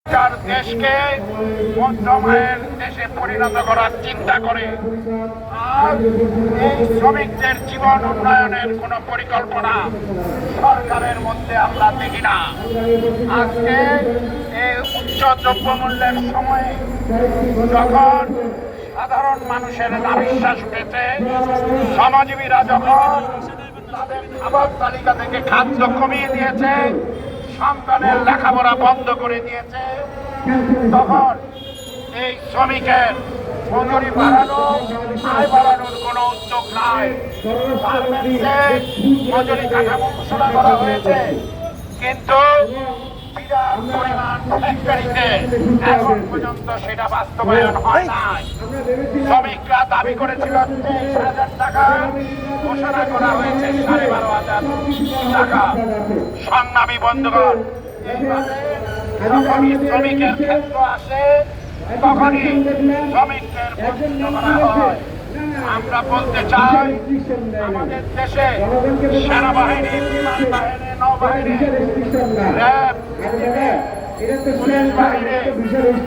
দেশকে মধ্যমায়ের দেশে পরিণত করার চিন্তা করে আজ এই শ্রমিকদের জীবন উন্নয়নের কোন পরিকল্পনা সরকারের মধ্যে আমরা দেখি না। আজকে এই উচ্চ দ্রব্যমূল্যের সময়ে যখন সাধারণ মানুষের নাভিশ্বাস উঠেছে, শ্রমজীবীরা যখন তাদের খাবার তালিকা থেকে খাদ্য কমিয়ে দিয়েছে, সন্তানের লেখাপড়া বন্ধ করে দিয়েছে, তখন এই শ্রমিকের মজুরি বাড়ানো, আয় বাড়ানোর কোনো উদ্যোগ নাই। মজুরি কাঠামো ঘোষণা করা হয়েছে, কিন্তু বিরাট পরিমাণ ফ্যাক্টরিতে এখন পর্যন্ত সেটা বাস্তবায়ন হয় নাই। শ্রমিকরা দাবি করেছিল 23,000 টাকা, ঘোষণা করা হয়েছে 12,500 টাকা। সংগ্রামী বন্ধুগণ, যখনই শ্রমিকের ক্ষেত্র আসে তখনই শ্রমিকদের বঞ্চিত করা হয়। আমরা বলতে চাই, আমাদের দেশে সেনাবাহিনী, বিমান বাহিনী, নৌবাহিনী, র্যাব, পুলিশ বাহিনী,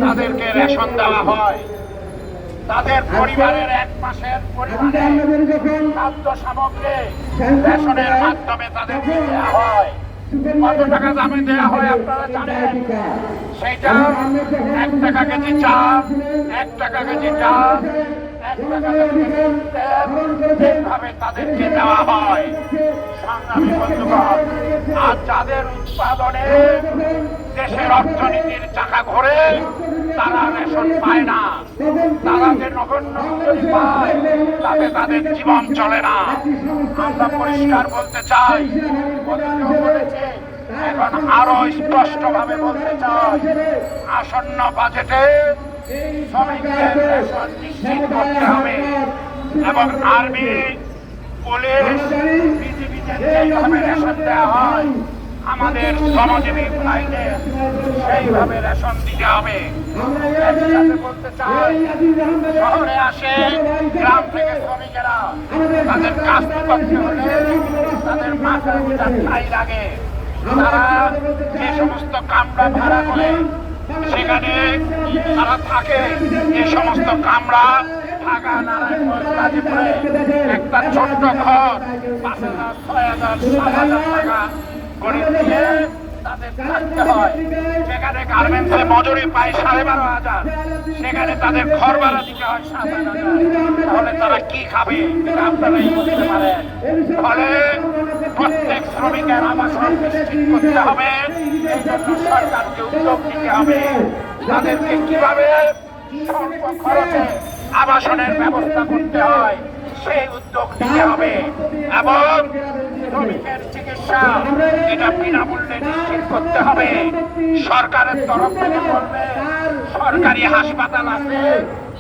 তাদেরকে রেশন দেওয়া হয়। তাদের পরিবারের 1 মাসের পরিমাণে খাদ্য সামগ্রী রেশনের মাধ্যমে তাদেরকে দেওয়া হয়। কত টাকা দামে দেওয়া হয় আপনারা জানেন? সেইটা 1 টাকা কেজি চাল, 1 টাকা কেজি ডাল, 1 টাকা কেজি তেল, এইভাবে তাদেরকে দেওয়া হয়। সংগ্রামী বন্ধুগণ, আর যাদের উৎপাদনে দেশের অর্থনীতির চাকা ঘোরে, তারা রেশন পায় না। তারা যে নগণ্য মজুরি পায়, তাতে তাদের জীবন চলে না। আমরা পরিষ্কার বলতে চাই, বলেছে, এখন আরো স্পষ্ট ভাবে বলতে চাই, আসন্ন বাজেটে শ্রমিকদের রেশন নিশ্চিত করতে হবে এবং আর্মি, পুলিশ, বিজিবিতে যেভাবে রেশন দেওয়া হয় আমাদের শ্রমজীবী ভাইদের সেইভাবে রেশন দিতে হবে। বলতে চাই, শহরে আসে গ্রাম থেকে শ্রমিকেরা, তাদের কাজ করতে হলে তাদের মাথার ঠাই লাগে। তারা যে সমস্ত কামরা ভাড়া করে সেখানে তারা থাকে, যে সমস্ত কামরা ঢাকা, নারায়ণগঞ্জ, গাজীপুরে একটা ছোট্ট ঘর 5,000, 6,000, 7,000 টাকা করে দিয়ে তাদের থাকতে হয়। সেখানে গার্মেন্টসে মজুরি পায় 12,500, সেখানে তাদের ঘর ভাড়া দিতে হয় 7,000। তাহলে তারা কি খাবে এটা আপনারাই বুঝতে পারেন। ফলে প্রত্যেক শ্রমিকের আবাসন নিশ্চিত করতে হবে, এই জন্য সরকারকে উদ্যোগ নিতে হবে। তাদেরকে কিভাবে স্বল্প খরচে আবাসনের ব্যবস্থা করতে হয় সেই উদ্যোগ নিতে হবে এবং শ্রমিকের চিকিৎসা এটা বিনামূল্যে নিশ্চিত করতে হবে। সরকারের তরফ থেকে বলবে সরকারি হাসপাতাল আছে,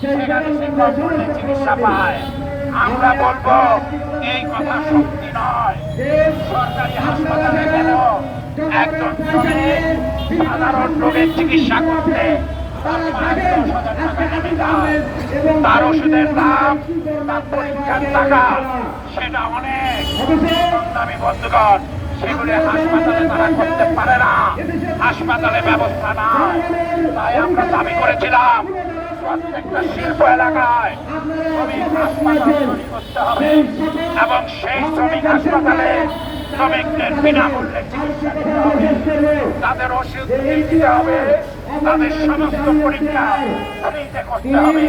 সেখানে সে বিনামূল্যে চিকিৎসা পায়। আমরা বলবো এই কথা সত্যি নয়। সরকারি হাসপাতালে গেল একজন শ্রমিক সাধারণ রোগের চিকিৎসা করতে তার ওষুধের দাম, তার পরীক্ষার টাকা, সেটা অনেক দামি। বন্ধুগণ, সেগুলি হাসপাতালে তারা করতে পারে না, হাসপাতালে ব্যবস্থা নাই। তাই আমরা দাবি করেছিলাম প্রত্যেকটা শিল্প এলাকায় শ্রমিক হাসপাতাল তৈরি করতে হবে এবং সেই শ্রমিক হাসপাতালে শ্রমিকদের বিনামূল্যে চিকিৎসা দিতে হবে, তাদের ওষুধ দিতে হবে, তাদের সমস্ত পরীক্ষা ফ্রিতে করতে হবে।